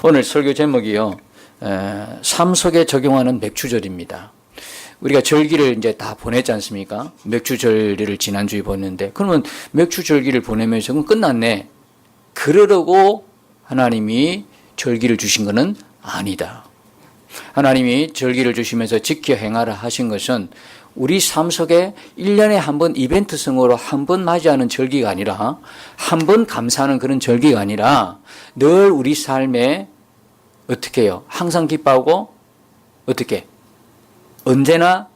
오늘 설교 제목이요. 삶 속에 적용하는 맥주절입니다. 우리가 절기를 이제 다 보냈지 않습니까? 맥주절기를 지난주에 보냈는데, 그러면 맥주절기를 보내면서 그럼 끝났네. 그러려고 하나님이 절기를 주신 것은 아니다. 하나님이 절기를 주시면서 지켜 행하라 하신 것은 우리 삶 속에 1년에 한 번 이벤트성으로 한 번 맞이하는 절기가 아니라, 한 번 감사하는 그런 절기가 아니라 늘 우리 삶에 어떻게 해요? 항상 기뻐하고 어떻게? 언제나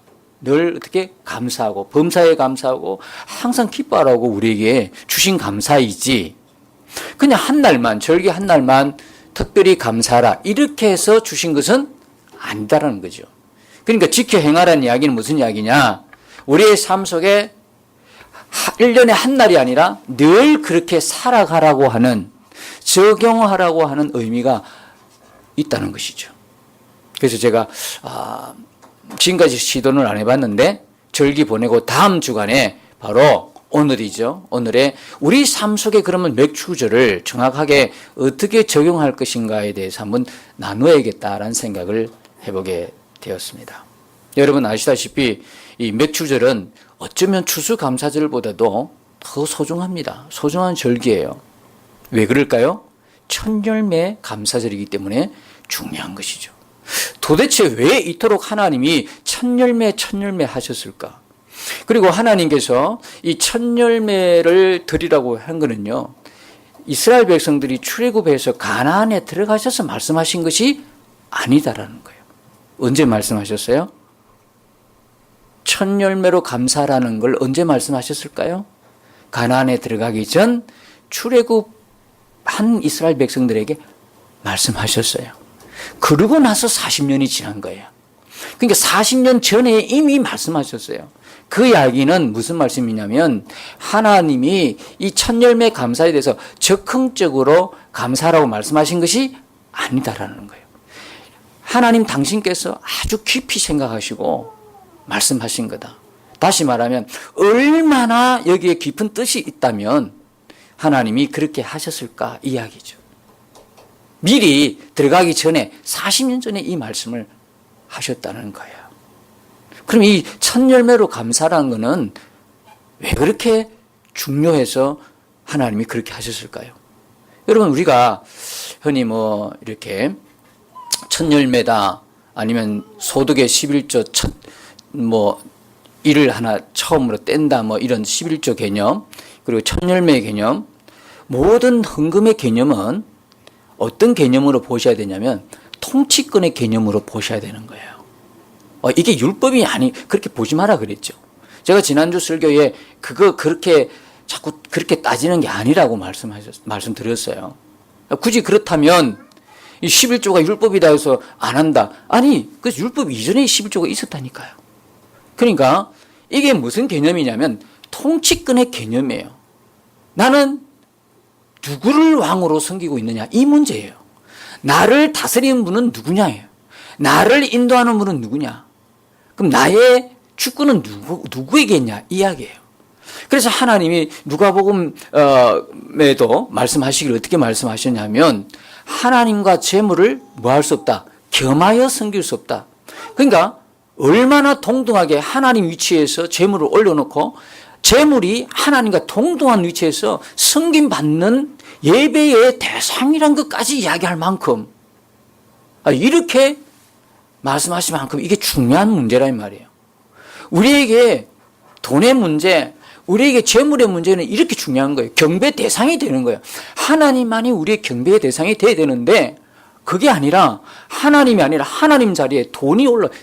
늘 어떻게 감사하고 범사에 감사하고 항상 기뻐하라고 우리에게 주신 감사이지, 그냥 한 날만, 절기 한 날만 특별히 감사하라 이렇게 해서 주신 것은 아니다라는 거죠. 그러니까 지켜 행하라는 이야기는 무슨 이야기냐? 우리의 삶 속에 1년에 한 날이 아니라 늘 그렇게 살아가라고 하는, 적용하라고 하는 의미가 있다는 것이죠. 그래서 제가 지금까지 시도는 안 해봤는데 절기 보내고 다음 주간에 바로 오늘이죠. 오늘의 우리 삶 속에 그러면 맥주절을 정확하게 어떻게 적용할 것인가에 대해서 한번 나누어야겠다라는 생각을 해보게 되었습니다. 여러분 아시다시피 이 맥주절은 어쩌면 추수감사절보다도 더 소중합니다. 소중한 절기예요. 왜 그럴까요? 천열매 감사절이기 때문에 중요한 것이죠. 도대체 왜 이토록 하나님이 천열매 하셨을까? 그리고 하나님께서 이 천열매를 드리라고 한 거는요, 이스라엘 백성들이 출애굽해서 가나안에 들어가셔서 말씀하신 것이 아니다라는 거예요. 언제 말씀하셨어요? 천열매로 감사라는 걸 언제 말씀하셨을까요? 가나안에 들어가기 전 출애굽한 이스라엘 백성들에게 말씀하셨어요. 그러고 나서 40년이 지난 거예요. 그러니까 40년 전에 이미 말씀하셨어요. 그 이야기는 무슨 말씀이냐면 하나님이 이 천열매 감사에 대해서 적극적으로 감사라고 말씀하신 것이 아니다라는 거예요. 하나님 당신께서 아주 깊이 생각하시고 말씀하신 거다. 다시 말하면 얼마나 여기에 깊은 뜻이 있다면 하나님이 그렇게 하셨을까 이야기죠. 미리 들어가기 전에 40년 전에 이 말씀을 하셨다는 거예요. 그럼 이 천열매로 감사라는 것은 왜 그렇게 중요해서 하나님이 그렇게 하셨을까요? 여러분 우리가 흔히 이렇게 천열매다 아니면 소득의 11조 일을 하나 처음으로 뗀다 이런 11조 개념, 그리고 천열매 개념, 모든 헌금의 개념은 어떤 개념으로 보셔야 되냐면 통치권의 개념으로 보셔야 되는 거예요. 이게 율법이 그렇게 보지 마라 그랬죠. 제가 지난주 설교에 그렇게 자꾸 그렇게 따지는 게 아니라고 말씀드렸어요. 굳이 그렇다면 이 11조가 율법이다 해서 안 한다. 아니, 그 율법 이전에 11조가 있었다니까요. 그러니까 이게 무슨 개념이냐면 통치권의 개념이에요. 나는 누구를 왕으로 섬기고 있느냐 이 문제예요. 나를 다스리는 분은 누구냐예요. 나를 인도하는 분은 누구냐. 그럼 나의 주권은 누구에게 있냐 이야기예요. 그래서 하나님이 누가복음에도 말씀하시기를 어떻게 말씀하셨냐면 하나님과 재물을 할 수 없다. 겸하여 섬길 수 없다. 그러니까 얼마나 동등하게 하나님 위치에서 재물을 올려놓고 재물이 하나님과 동등한 위치에서 섬김받는 예배의 대상이란 것까지 이야기할 만큼 이렇게 말씀하신 만큼 이게 중요한 문제란 말이에요. 우리에게 돈의 문제, 우리에게 재물의 문제는 이렇게 중요한 거예요. 경배 대상이 되는 거예요. 하나님만이 우리의 경배의 대상이 돼야 되는데 그게 아니라 하나님이 아니라 하나님 자리에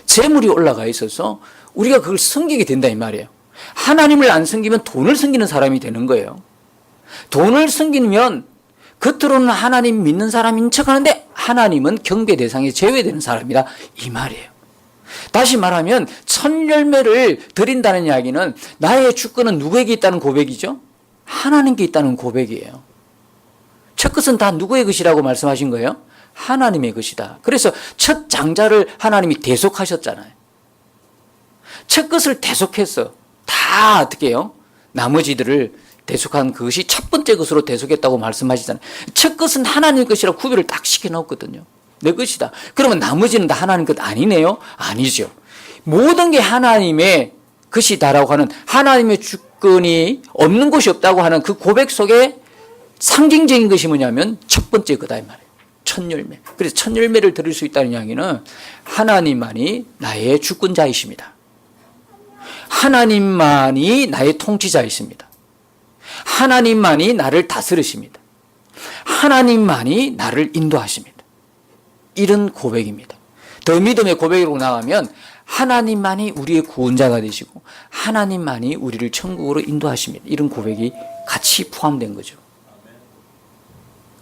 재물이 올라가 있어서 우리가 그걸 섬기게 된다 이 말이에요. 하나님을 안 섬기면 돈을 섬기는 사람이 되는 거예요. 돈을 섬기면 겉으로는 하나님 믿는 사람인 척하는데 하나님은 경배 대상에 제외되는 사람이다 이 말이에요. 다시 말하면 천열매를 드린다는 이야기는 나의 주권은 누구에게 있다는 고백이죠? 하나님께 있다는 고백이에요. 첫 것은 다 누구의 것이라고 말씀하신 거예요? 하나님의 것이다. 그래서 첫 장자를 하나님이 대속하셨잖아요. 첫 것을 대속해서 다 어떻게 해요? 나머지들을 대속한 그것이 첫 번째 것으로 대속했다고 말씀하시잖아요. 첫 것은 하나님 것이라 구별을 딱 시켜놓거든요. 내 것이다. 그러면 나머지는 다 하나님 것 아니네요? 아니죠. 모든 게 하나님의 것이다라고 하는 하나님의 주권이 없는 것이 없다고 하는 그 고백 속에 상징적인 것이 뭐냐면 첫 번째 거다 이 말이에요. 첫 열매. 그래서 첫 열매를 드릴 수 있다는 이야기는 하나님만이 나의 주권자이십니다. 하나님만이 나의 통치자이십니다. 하나님만이 나를 다스리십니다. 하나님만이 나를 인도하십니다. 이런 고백입니다. 더 믿음의 고백으로 나가면 하나님만이 우리의 구원자가 되시고 하나님만이 우리를 천국으로 인도하십니다. 이런 고백이 같이 포함된 거죠.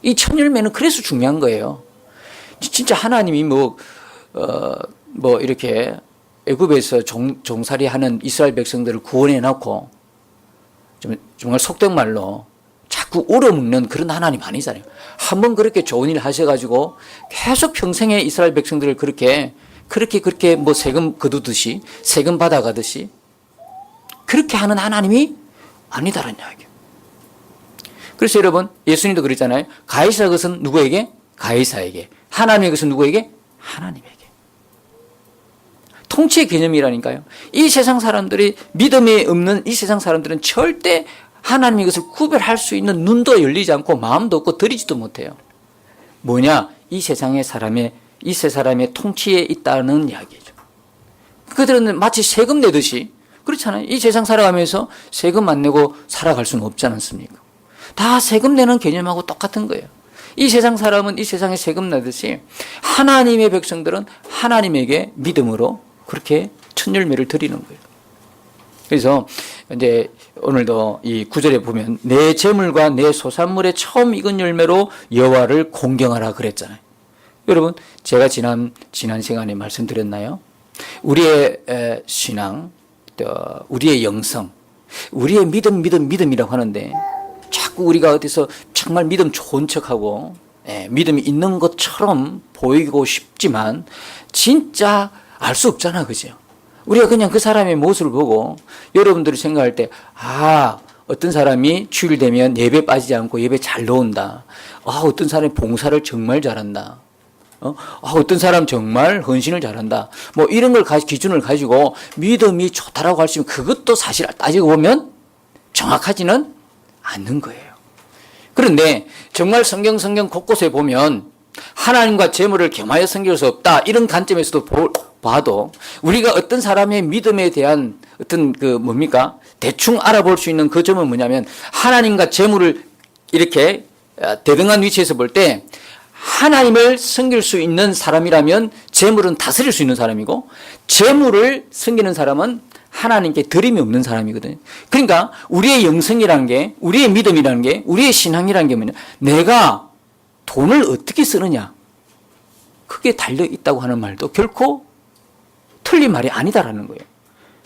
이 첫 열매는 그래서 중요한 거예요. 진짜 하나님이 이렇게 애굽에서 종살이 하는 이스라엘 백성들을 구원해 놓고 정말 속된 말로 자꾸 얼어먹는 그런 하나님 아니잖아요. 한번 그렇게 좋은 일 하셔가지고 계속 평생에 이스라엘 백성들을 그렇게 뭐 세금 거두듯이 세금 받아가듯이 그렇게 하는 하나님이 아니다라는 이야기예요. 그래서 여러분 예수님도 그랬잖아요. 가이사 것은 누구에게? 가이사에게. 하나님의 것은 누구에게? 하나님에게. 통치의 개념이라니까요. 이 세상 사람들이 믿음이 없는 이 세상 사람들은 절대 하나님의 것을 구별할 수 있는 눈도 열리지 않고 마음도 없고 드리지도 못해요. 뭐냐? 이 세 사람의 통치에 있다는 이야기죠. 그들은 마치 세금 내듯이 그렇잖아요. 이 세상 살아가면서 세금 안 내고 살아갈 수는 없지 않습니까? 다 세금 내는 개념하고 똑같은 거예요. 이 세상 사람은 이 세상에 세금 내듯이 하나님의 백성들은 하나님에게 믿음으로 그렇게 첫 열매를 드리는 거예요. 그래서 이제 오늘도 이 9절에 보면 내 재물과 내 소산물의 처음 익은 열매로 여호와를 공경하라 그랬잖아요. 여러분 제가 지난 시간에 말씀드렸나요? 우리의 신앙, 우리의 영성, 우리의 믿음이라고 하는데 자꾸 우리가 어디서 정말 믿음 좋은 척하고 믿음이 있는 것처럼 보이고 싶지만 진짜 알 수 없잖아, 그죠? 우리가 그냥 그 사람의 모습을 보고 여러분들이 생각할 때 어떤 사람이 주일 되면 예배 빠지지 않고 예배 잘 나온다. 어떤 사람이 봉사를 정말 잘한다. 어떤 사람 정말 헌신을 잘한다. 뭐 이런 걸 기준을 가지고 믿음이 좋다라고 할 수 있으면 그것도 사실 따지고 보면 정확하지는 않는 거예요. 그런데 정말 성경 곳곳에 보면 하나님과 재물을 겸하여 섬길 수 없다. 이런 관점에서도 봐도 우리가 어떤 사람의 믿음에 대한 어떤 대충 알아볼 수 있는 그 점은 뭐냐면 하나님과 재물을 이렇게 대등한 위치에서 볼 때 하나님을 섬길 수 있는 사람이라면 재물은 다스릴 수 있는 사람이고 재물을 섬기는 사람은 하나님께 드림이 없는 사람이거든요. 그러니까 우리의 영성이라는 게, 우리의 믿음이라는 게, 우리의 신앙이라는 게 뭐냐? 내가 돈을 어떻게 쓰느냐? 그게 달려 있다고 하는 말도 결코 틀린 말이 아니다라는 거예요.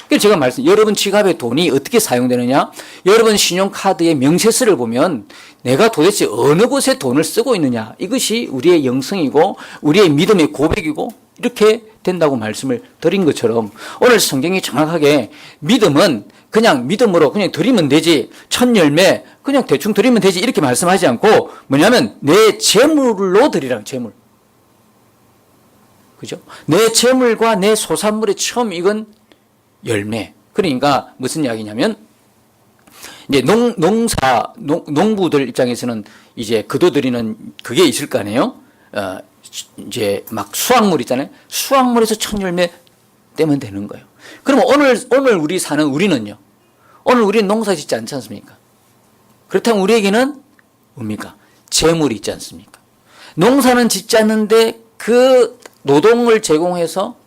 그래서 제가 여러분 지갑에 돈이 어떻게 사용되느냐? 여러분 신용카드의 명세서를 보면 내가 도대체 어느 곳에 돈을 쓰고 있느냐? 이것이 우리의 영성이고 우리의 믿음의 고백이고 이렇게 된다고 말씀을 드린 것처럼 오늘 성경이 정확하게 믿음은 그냥 믿음으로 그냥 드리면 되지, 첫 열매 그냥 대충 드리면 되지 이렇게 말씀하지 않고 뭐냐면 내 재물로 드리라는 재물. 그죠? 내 재물과 내 소산물의 처음 익은 열매. 그러니까 무슨 이야기냐면 이제 농부들 입장에서는 이제 거둬들이는 그게 있을 거 아니에요? 이제 막 수확물 있잖아요. 수확물에서 첫 열매 떼면 되는 거예요. 그러면 오늘 우리 사는 우리는요. 오늘 우리는 농사 짓지 않지 않습니까? 그렇다면 우리에게는 뭡니까? 재물이 있지 않습니까? 농사는 짓지 않는데 그 노동을 제공해서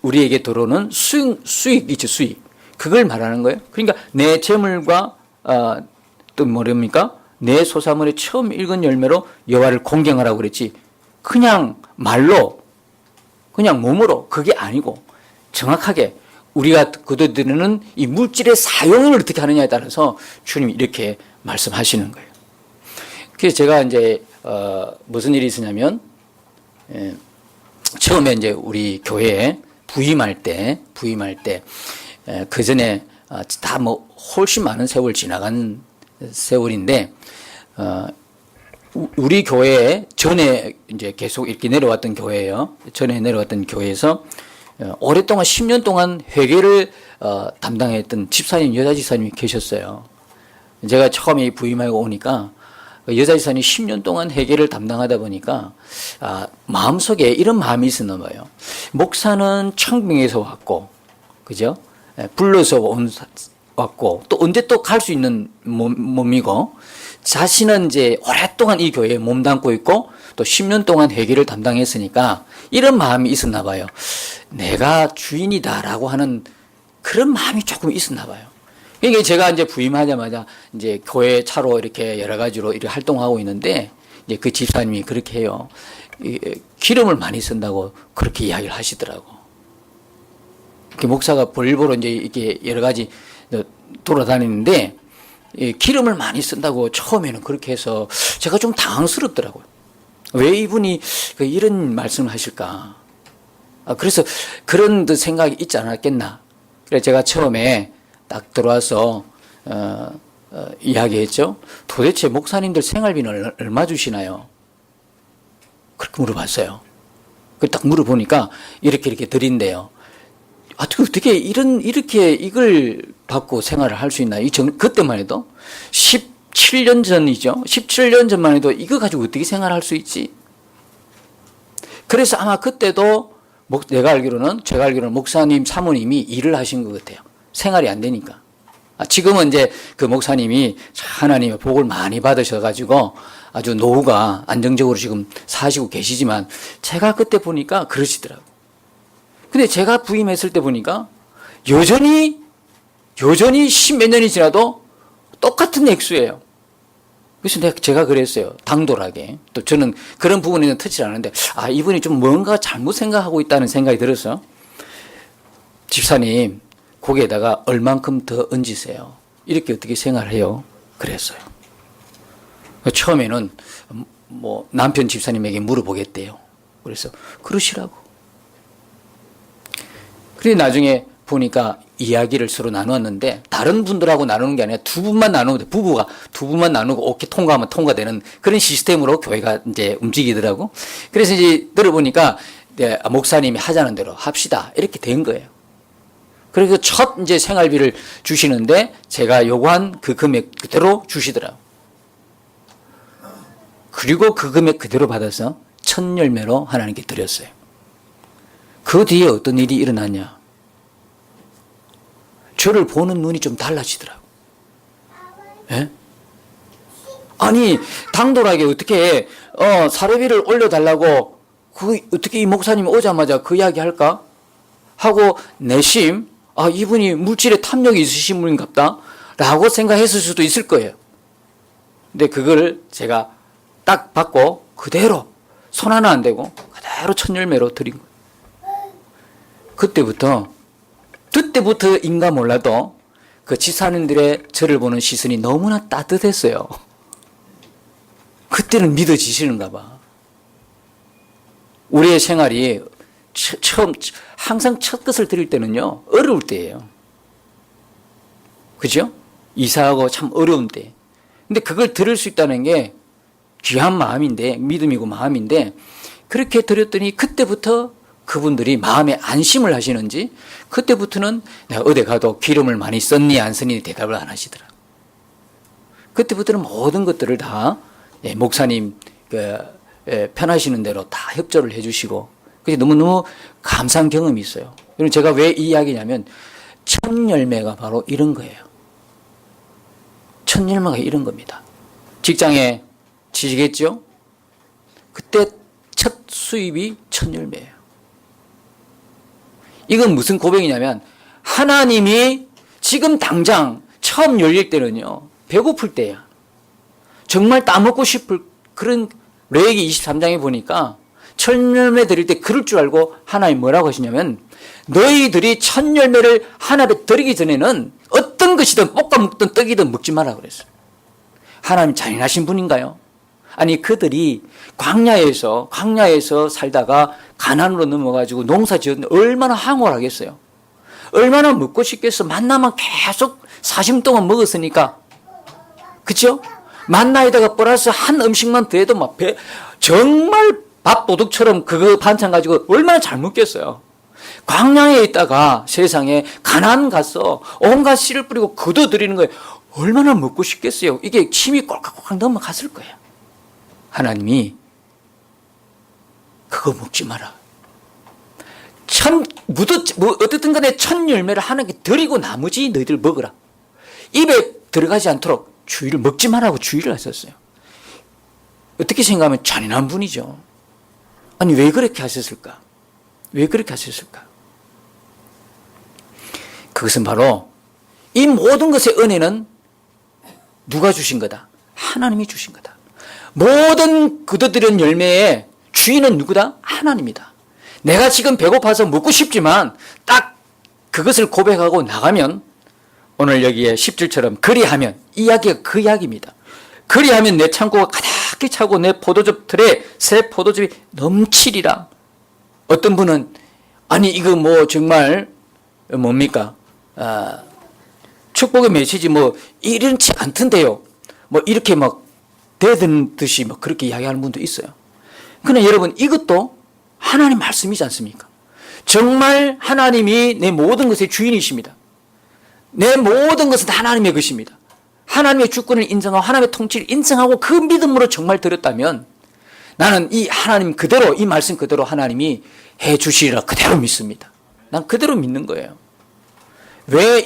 우리에게 들어오는 수익 있죠, 수익. 그걸 말하는 거예요. 그러니까 내 재물과 또 뭐랍니까? 내 소사물의 처음 익은 열매로 여호와를 공경하라고 그랬지. 그냥 말로, 그냥 몸으로 그게 아니고 정확하게 우리가 거둬들이는 이 물질의 사용을 어떻게 하느냐에 따라서 주님이 이렇게 말씀하시는 거예요. 그래서 제가 이제 무슨 일이 있었냐면 처음에 이제 우리 교회에 부임할 때 그 전에 다 뭐 훨씬 많은 세월 지나간 세월인데 우리 교회 전에 이제 계속 이렇게 내려왔던 교회예요. 전에 내려왔던 교회에서 오랫동안 10년 동안 회계를 담당했던 집사님, 여자 집사님이 계셨어요. 제가 처음에 부임하고 오니까 여자 집사님이 10년 동안 회계를 담당하다 보니까 마음속에 이런 마음이 있었나 봐요. 목사는 청빙에서 왔고, 그죠? 불러서 왔고, 또 언제 또 갈 수 있는 몸이고, 자신은 이제 오랫동안 이 교회에 몸담고 있고, 또 10년 동안 회계를 담당했으니까 이런 마음이 있었나 봐요. 내가 주인이다라고 하는 그런 마음이 조금 있었나 봐요. 그러니까 제가 이제 부임하자마자 이제 교회 차로 이렇게 여러 가지로 이렇게 활동하고 있는데, 이제 그 집사님이 그렇게 해요. 기름을 많이 쓴다고 그렇게 이야기를 하시더라고. 목사가 볼일보러 이제 이렇게 여러 가지 돌아다니는데, 기름을 많이 쓴다고 처음에는 그렇게 해서 제가 좀 당황스럽더라고요. 왜 이분이 이런 말씀을 하실까? 그래서 그런 생각이 있지 않았겠나. 그래서 제가 처음에 딱 들어와서 이야기했죠. 도대체 목사님들 생활비는 얼마 주시나요? 그렇게 물어봤어요. 딱 물어보니까 이렇게 드린대요. 어떻게 이렇게 이걸 받고 생활을 할 수 있나? 그때만 해도 17년 전이죠. 17년 전만 해도 이거 가지고 어떻게 생활할 수 있지? 그래서 아마 그때도 제가 알기로는 목사님 사모님이 일을 하신 것 같아요. 생활이 안 되니까. 지금은 이제 그 목사님이 하나님의 복을 많이 받으셔가지고 아주 노후가 안정적으로 지금 사시고 계시지만 제가 그때 보니까 그러시더라고요. 근데 제가 부임했을 때 보니까 여전히 십몇 년이 지나도 똑같은 액수예요. 그래서 제가 그랬어요. 당돌하게. 또 저는 그런 부분에는 터치를 안 하는데, 이분이 좀 뭔가 잘못 생각하고 있다는 생각이 들어서, 집사님, 거기에다가 얼만큼 더 얹으세요. 이렇게 어떻게 생활해요? 그랬어요. 처음에는 뭐 남편 집사님에게 물어보겠대요. 그래서 그러시라고. 그래서 나중에 보니까 이야기를 서로 나누었는데 다른 분들하고 나누는 게 아니라 두 분만 나누면 돼. 부부가 두 분만 나누고 오케이 통과하면 통과되는 그런 시스템으로 교회가 이제 움직이더라고. 그래서 이제 들어보니까 목사님이 하자는 대로 합시다. 이렇게 된 거예요. 그래서 첫 이제 생활비를 주시는데 제가 요구한 그 금액 그대로 주시더라고. 그리고 그 금액 그대로 받아서 첫 열매로 하나님께 드렸어요. 그 뒤에 어떤 일이 일어났냐? 저를 보는 눈이 좀 달라지더라고. 예? 아니, 당돌하게 어떻게, 사례비를 올려달라고, 어떻게 이 목사님 오자마자 그 이야기 할까? 하고, 내심, 이분이 물질에 탐욕이 있으신 분인갑다? 라고 생각했을 수도 있을 거예요. 근데 그걸 제가 딱 받고, 그대로, 손 하나 안 대고, 그대로 첫 열매로 드린 거예요. 그때부터 인가 몰라도 그 집사님들의 저를 보는 시선이 너무나 따뜻했어요. 그때는 믿어지시는가 봐. 우리의 생활이 항상 첫 것을 드릴 때는요, 어려울 때예요. 그죠? 이사하고 참 어려운 때. 근데 그걸 드릴 수 있다는 게 귀한 마음인데, 믿음이고 마음인데, 그렇게 드렸더니 그때부터 그분들이 마음에 안심을 하시는지 그때부터는 내가 어디 가도 기름을 많이 썼니 안 썼니 대답을 안 하시더라. 그때부터는 모든 것들을 다 목사님 편하시는 대로 다 협조를 해주시고 그래서 너무너무 감사한 경험이 있어요. 여러분 제가 왜 이 이야기냐면 첫 열매가 바로 이런 거예요. 첫 열매가 이런 겁니다. 직장에 취직했죠? 그때 첫 수입이 첫 열매예요. 이건 무슨 고백이냐면 하나님이 지금 당장 처음 열릴 때는요. 배고플 때야. 정말 따먹고 싶을 그런 레위기 23장에 보니까 첫 열매 드릴 때 그럴 줄 알고 하나님 뭐라고 하시냐면 너희들이 첫 열매를 하나님께 드리기 전에는 어떤 것이든 볶아 먹든 떡이든 먹지 마라 그랬어요. 하나님 잔인하신 분인가요? 아니 그들이 광야에서 살다가 가나안으로 넘어가지고 농사 지었는데 얼마나 황홀하겠어요. 얼마나 먹고 싶겠어. 만나면 계속 40년 동안 먹었으니까. 그쵸? 만나에다가 플러스 한 음식만 더해도 막 정말 밥도둑처럼 그거 반찬 가지고 얼마나 잘 먹겠어요. 광야에 있다가 세상에 가나안 가서 온갖 씨를 뿌리고 거둬들이는 거예요. 얼마나 먹고 싶겠어요. 이게 침이 꼴깍꼴깍 넘어갔을 거예요. 하나님이 그거 먹지 마라. 어쨌든 간에 첫 열매를 하나님께 드리고 나머지 너희들 먹으라. 입에 들어가지 않도록 주의를 먹지 말라고 주의를 하셨어요. 어떻게 생각하면 잔인한 분이죠. 아니 왜 그렇게 하셨을까? 왜 그렇게 하셨을까? 그것은 바로 이 모든 것의 은혜는 누가 주신 거다? 하나님이 주신 거다. 모든 거둬들인 열매의 주인은 누구다? 하나님이다. 내가 지금 배고파서 먹고 싶지만 딱 그것을 고백하고 나가면 오늘 여기에 10절처럼 그리하면 이 이야기가 그 이야기입니다. 그리하면 내 창고가 가득히 차고 내 포도즙 틀에 새 포도즙이 넘치리라. 어떤 분은 아니 이거 뭐 정말 뭡니까? 축복의 메시지 뭐 이렇지 않던데요. 뭐 이렇게 막 대든 듯이 막 그렇게 이야기하는 분도 있어요. 그러나 여러분 이것도 하나님 말씀이지 않습니까? 정말 하나님이 내 모든 것의 주인이십니다. 내 모든 것은 하나님의 것입니다. 하나님의 주권을 인정하고 하나님의 통치를 인정하고 그 믿음으로 정말 들었다면 나는 이 하나님 그대로 이 말씀 그대로 하나님이 해 주시리라 그대로 믿습니다. 난 그대로 믿는 거예요. 왜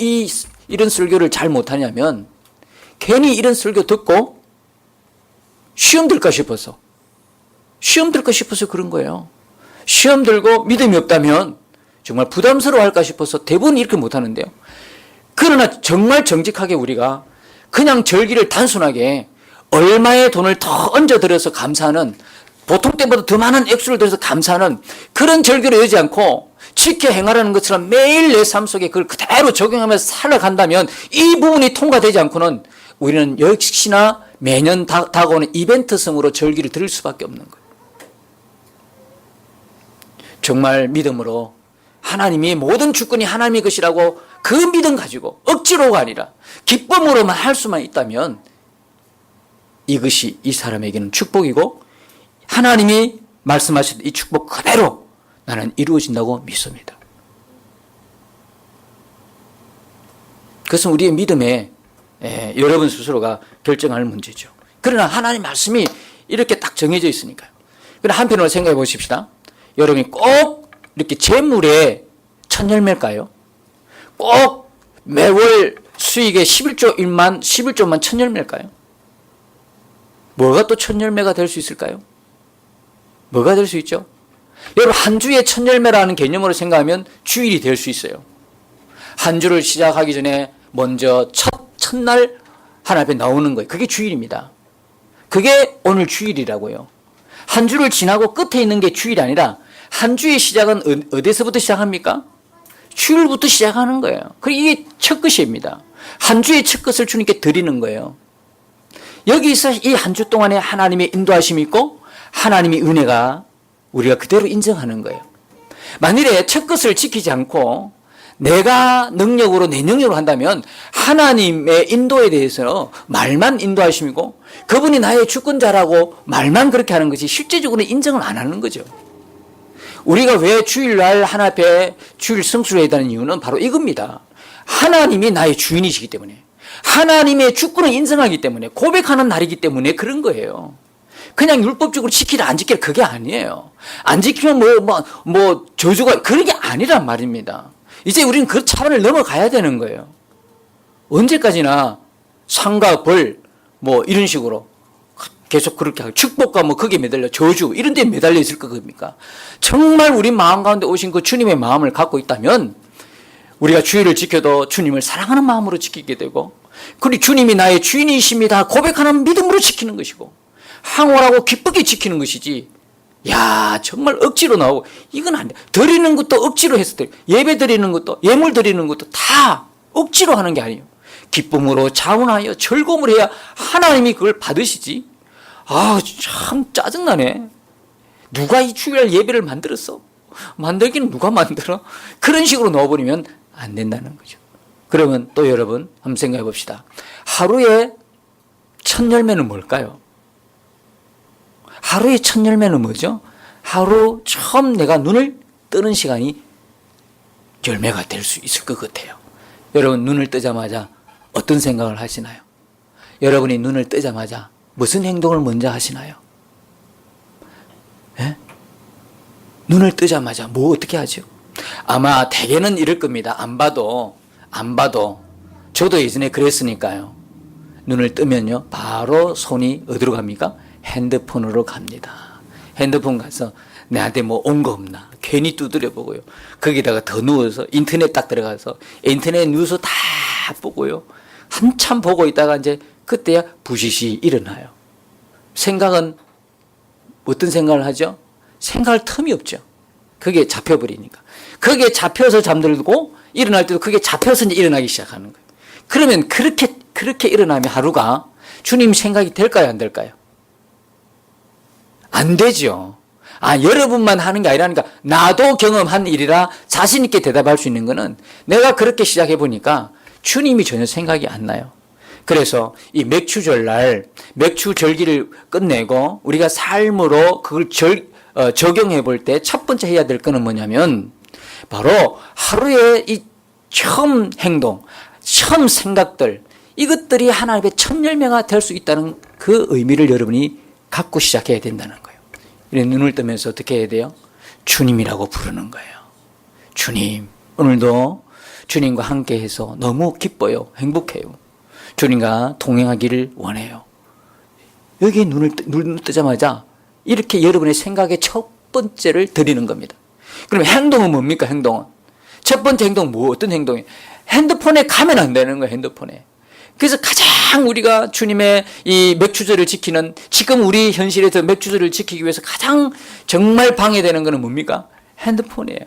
이런 설교를 잘 못하냐면 괜히 이런 설교 듣고 시험 들까 싶어서 그런 거예요. 시험 들고 믿음이 없다면 정말 부담스러워 할까 싶어서 대부분 이렇게 못하는데요. 그러나 정말 정직하게 우리가 그냥 절기를 단순하게 얼마의 돈을 더 얹어들여서 감사하는 보통 때보다 더 많은 액수를 들여서 감사하는 그런 절기를 여지 않고 지켜 행하라는 것처럼 매일 내 삶 속에 그걸 그대로 적용하면서 살아간다면 이 부분이 통과되지 않고는 우리는 역시나 매년 다가오는 이벤트성으로 절기를 드릴 수밖에 없는 거예요. 정말 믿음으로 하나님이 모든 주권이 하나님의 것이라고 그 믿음 가지고 억지로가 아니라 기쁨으로만 할 수만 있다면 이것이 이 사람에게는 축복이고 하나님이 말씀하신 이 축복 그대로 나는 이루어진다고 믿습니다. 그것은 우리의 믿음에 여러분 스스로가 결정할 문제죠. 그러나 하나님 말씀이 이렇게 딱 정해져 있으니까요. 그러나 한편으로 생각해 보십시다. 여러분이 꼭 이렇게 재물의 첫 열매일까요? 꼭 매월 수익의 11조만 첫 열매일까요? 뭐가 또 첫 열매가 될 수 있을까요? 뭐가 될 수 있죠? 여러분 한 주의 첫 열매라는 개념으로 생각하면 주일이 될 수 있어요. 한 주를 시작하기 전에 먼저 첫날 하나님 앞에 나오는 거예요. 그게 주일입니다. 그게 오늘 주일이라고요. 한 주를 지나고 끝에 있는 게 주일이 아니라 한 주의 시작은 어디서부터 시작합니까? 주일부터 시작하는 거예요. 이게 첫 것입니다. 한 주의 첫 것을 주님께 드리는 거예요. 여기서 이 한 주 동안에 하나님의 인도하심이 있고 하나님의 은혜가 우리가 그대로 인정하는 거예요. 만일에 첫 것을 지키지 않고 내가 내 능력으로 한다면 하나님의 인도에 대해서 말만 인도하심이고 그분이 나의 주권자라고 말만 그렇게 하는 것이 실제적으로 인정을 안 하는 거죠. 우리가 왜 주일날 하나님 앞에 주일 성수를 해야 되는 이유는 바로 이겁니다. 하나님이 나의 주인이시기 때문에 하나님의 주권을 인정하기 때문에 고백하는 날이기 때문에 그런 거예요. 그냥 율법적으로 지키라 안 지키라 그게 아니에요. 안 지키면 저주가 그런 게 아니란 말입니다. 이제 우리는 그 차원을 넘어가야 되는 거예요. 언제까지나 상과 벌 이런 식으로 계속 그렇게 하고 축복과 거기에 매달려 저주 이런 데 매달려 있을 겁니까? 정말 우리 마음 가운데 오신 그 주님의 마음을 갖고 있다면 우리가 주의를 지켜도 주님을 사랑하는 마음으로 지키게 되고 그리고 주님이 나의 주인이십니다 고백하는 믿음으로 지키는 것이고 항원하고 기쁘게 지키는 것이지 정말 억지로 나오고 이건 안 돼. 드리는 것도 억지로 해서 예배 드리는 것도 예물 드리는 것도 다 억지로 하는 게 아니에요. 기쁨으로 자원하여 즐거움을 해야 하나님이 그걸 받으시지. 참 짜증나네. 누가 이 주일 예배를 만들었어? 만들기는 누가 만들어? 그런 식으로 넣어버리면 안 된다는 거죠. 그러면 또 여러분 한번 생각해 봅시다. 하루에 첫 열매는 뭘까요? 하루의 첫 열매는 뭐죠? 하루 처음 내가 눈을 뜨는 시간이 열매가 될 수 있을 것 같아요. 여러분 눈을 뜨자마자 어떤 생각을 하시나요? 여러분이 눈을 뜨자마자 무슨 행동을 먼저 하시나요? 예? 눈을 뜨자마자 뭐 어떻게 하죠? 아마 대개는 이럴 겁니다. 안 봐도 저도 예전에 그랬으니까요. 눈을 뜨면요 바로 손이 어디로 갑니까? 핸드폰으로 갑니다. 핸드폰 가서 내한테 뭐 온 거 없나 괜히 두드려 보고요. 거기다가 더 누워서 인터넷 딱 들어가서 인터넷 뉴스 다 보고요. 한참 보고 있다가 이제 그때야 부시시 일어나요. 생각은 어떤 생각을 하죠? 생각할 틈이 없죠. 그게 잡혀버리니까. 그게 잡혀서 잠들고 일어날 때도 그게 잡혀서 이제 일어나기 시작하는 거예요. 그러면 그렇게 일어나면 하루가 주님 생각이 될까요? 안 될까요? 안 되죠. 여러분만 하는 게 아니라니까 나도 경험한 일이라 자신 있게 대답할 수 있는 거는 내가 그렇게 시작해 보니까 주님이 전혀 생각이 안 나요. 그래서 이 맥추절날 맥추절기를 끝내고 우리가 삶으로 그걸 적용해 볼 때 첫 번째 해야 될 거는 뭐냐면 바로 하루에 이 처음 행동, 처음 생각들 이것들이 하나님의 첫 열매가 될 수 있다는 그 의미를 여러분이 갖고 시작해야 된다는 거예요. 이런 눈을 뜨면서 어떻게 해야 돼요? 주님이라고 부르는 거예요. 주님, 오늘도 주님과 함께해서 너무 기뻐요. 행복해요. 주님과 동행하기를 원해요. 여기 눈을 뜨자마자 이렇게 여러분의 생각의 첫 번째를 드리는 겁니다. 그럼 행동은 뭡니까? 행동은 첫 번째 행동 어떤 행동이에요? 핸드폰에 가면 안 되는 거예요. 핸드폰에. 그래서 가장 우리가 주님의 이 맥추절을 지키는 지금 우리 현실에서 맥추절을 지키기 위해서 가장 정말 방해되는 것은 뭡니까? 핸드폰이에요.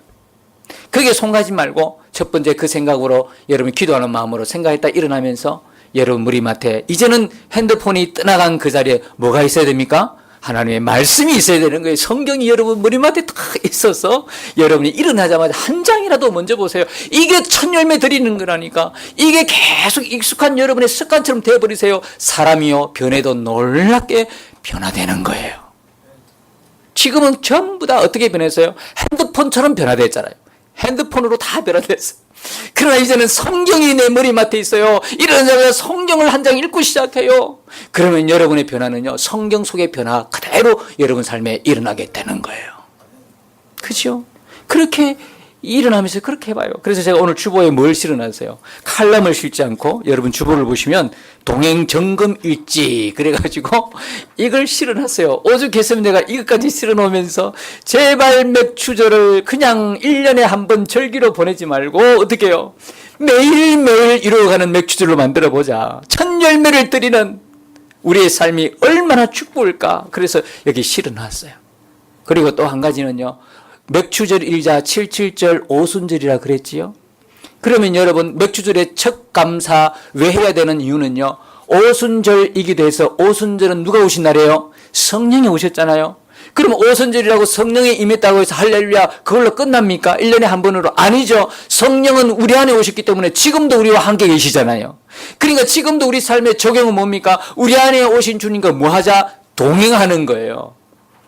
거기에 손 가지 말고 첫 번째 그 생각으로 여러분이 기도하는 마음으로 생각했다 일어나면서 여러분 머리맡에 이제는 핸드폰이 떠나간 그 자리에 뭐가 있어야 됩니까? 하나님의 말씀이 있어야 되는 거예요. 성경이 여러분 머리맡에 딱 있어서 여러분이 일어나자마자 한 장이라도 먼저 보세요. 이게 첫 열매 드리는 거라니까. 이게 계속 익숙한 여러분의 습관처럼 되어버리세요. 사람이요 변해도 놀랍게 변화되는 거예요. 지금은 전부 다 어떻게 변했어요? 핸드폰처럼 변화됐잖아요. 핸드폰으로 다 변화됐어요. 그러나 이제는 성경이 내 머리맡에 있어요. 일어나자마자 성경을 한 장 읽고 시작해요. 그러면 여러분의 변화는요 성경 속의 변화 그대로 여러분 삶에 일어나게 되는 거예요. 그렇죠? 그렇게 일어나면서 그렇게 해봐요. 그래서 제가 오늘 주보에 뭘 실어놨어요? 칼럼을 실지 않고 여러분 주보를 보시면 동행 점검 일지 그래가지고 이걸 실어놨어요. 오죽했으면 내가 이것까지 실어놓으면서 제발 맥추절을 그냥 1년에 한 번 절기로 보내지 말고 어떻게 해요? 매일매일 이루어가는 맥추절로 만들어보자. 첫 열매를 드리는 우리의 삶이 얼마나 축복일까. 그래서 여기 실어놨어요. 그리고 또 한 가지는요. 맥추절 일자 77절 오순절이라 그랬지요. 그러면 여러분 맥추절의 첫 감사 왜 해야 되는 이유는요. 오순절이기도 해서 오순절은 누가 오신 날이에요? 성령이 오셨잖아요. 그럼 오순절이라고 성령이 임했다고 해서 할렐루야 그걸로 끝납니까? 1년에 한 번으로? 아니죠. 성령은 우리 안에 오셨기 때문에 지금도 우리와 함께 계시잖아요. 그러니까 지금도 우리 삶의 적용은 뭡니까? 우리 안에 오신 주님과 뭐 하자? 동행하는 거예요.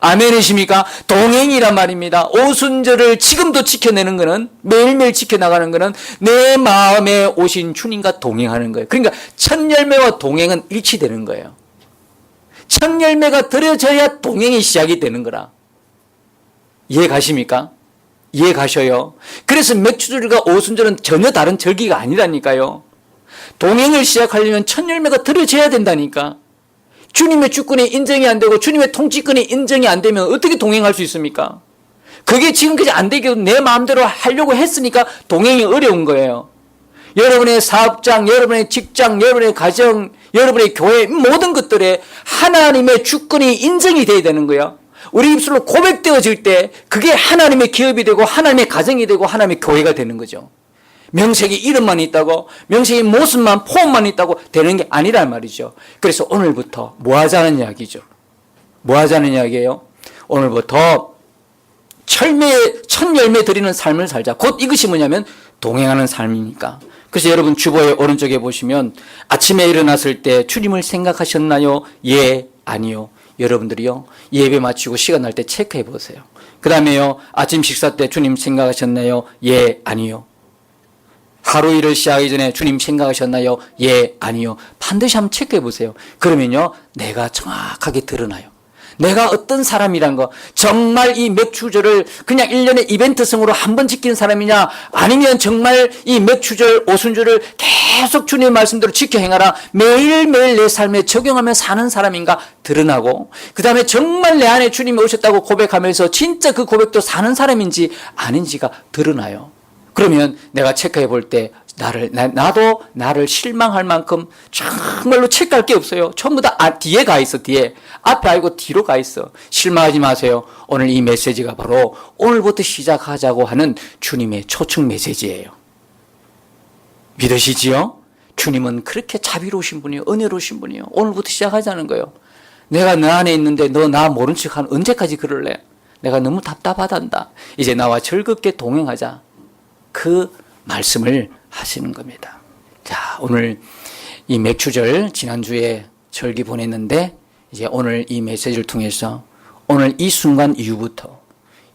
아멘이십니까? 동행이란 말입니다. 오순절을 지금도 지켜내는 것은 매일매일 지켜나가는 것은 내 마음에 오신 주님과 동행하는 거예요. 그러니까 첫 열매와 동행은 일치되는 거예요. 첫 열매가 드려져야 동행이 시작이 되는 거라. 이해 가십니까? 이해 가셔요? 그래서 맥추절과 오순절은 전혀 다른 절기가 아니라니까요. 동행을 시작하려면 첫 열매가 드려져야 된다니까. 주님의 주권이 인정이 안 되고 주님의 통치권이 인정이 안 되면 어떻게 동행할 수 있습니까? 그게 지금까지 안 되게 내 마음대로 하려고 했으니까 동행이 어려운 거예요. 여러분의 사업장, 여러분의 직장, 여러분의 가정, 여러분의 교회 모든 것들에 하나님의 주권이 인정이 돼야 되는 거예요. 우리 입술로 고백되어질 때 그게 하나님의 기업이 되고 하나님의 가정이 되고 하나님의 교회가 되는 거죠. 명색이 이름만 있다고 명색이 모습만 폼만 있다고 되는 게 아니란 말이죠. 그래서 오늘부터 뭐 하자는 이야기죠. 뭐 하자는 이야기예요? 오늘부터 첫 열매 드리는 삶을 살자. 곧 이것이 뭐냐면 동행하는 삶이니까. 그래서 여러분 주보의 오른쪽에 보시면 아침에 일어났을 때 주님을 생각하셨나요? 예, 아니요. 여러분들이요, 예배 마치고 시간 날 때 체크해 보세요. 그 다음에요, 아침 식사 때 주님 생각하셨나요? 예, 아니요. 하루 일을 시작하기 전에 주님 생각하셨나요? 예, 아니요. 반드시 한번 체크해 보세요. 그러면요, 내가 정확하게 드러나요. 내가 어떤 사람이란 거, 정말 이 맥주절을 그냥 1년의 이벤트성으로 한 번 지키는 사람이냐, 아니면 정말 이 맥주절, 오순절을 계속 주님의 말씀대로 지켜 행하라, 매일매일 내 삶에 적용하며 사는 사람인가 드러나고, 그 다음에 정말 내 안에 주님이 오셨다고 고백하면서 진짜 그 고백도 사는 사람인지 아닌지가 드러나요. 그러면 내가 체크해 볼 때 나도 나를 실망할 만큼 정말로 체크할 게 없어요. 전부 다 뒤에 가 있어. 뒤에. 앞에 아니고 뒤로 가 있어. 실망하지 마세요. 오늘 이 메시지가 바로 오늘부터 시작하자고 하는 주님의 초청 메시지예요. 믿으시지요? 주님은 그렇게 자비로우신 분이에요. 은혜로우신 분이에요. 오늘부터 시작하자는 거예요. 내가 너 안에 있는데 너 나 모른 척하는 언제까지 그럴래? 내가 너무 답답하단다. 이제 나와 즐겁게 동행하자. 그 말씀을 하시는 겁니다. 자, 오늘 이 맥주절 지난주에 절기 보냈는데 이제 오늘 이 메시지를 통해서 오늘 이 순간 이후부터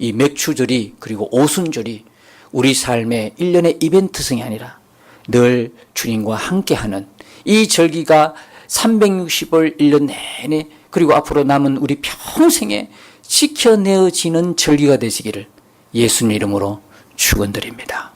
이 맥주절이 그리고 오순절이 우리 삶의 1년의 이벤트성이 아니라 늘 주님과 함께하는 이 절기가 360일 1년 내내 그리고 앞으로 남은 우리 평생에 지켜내어지는 절기가 되시기를 예수님 이름으로 축원드립니다.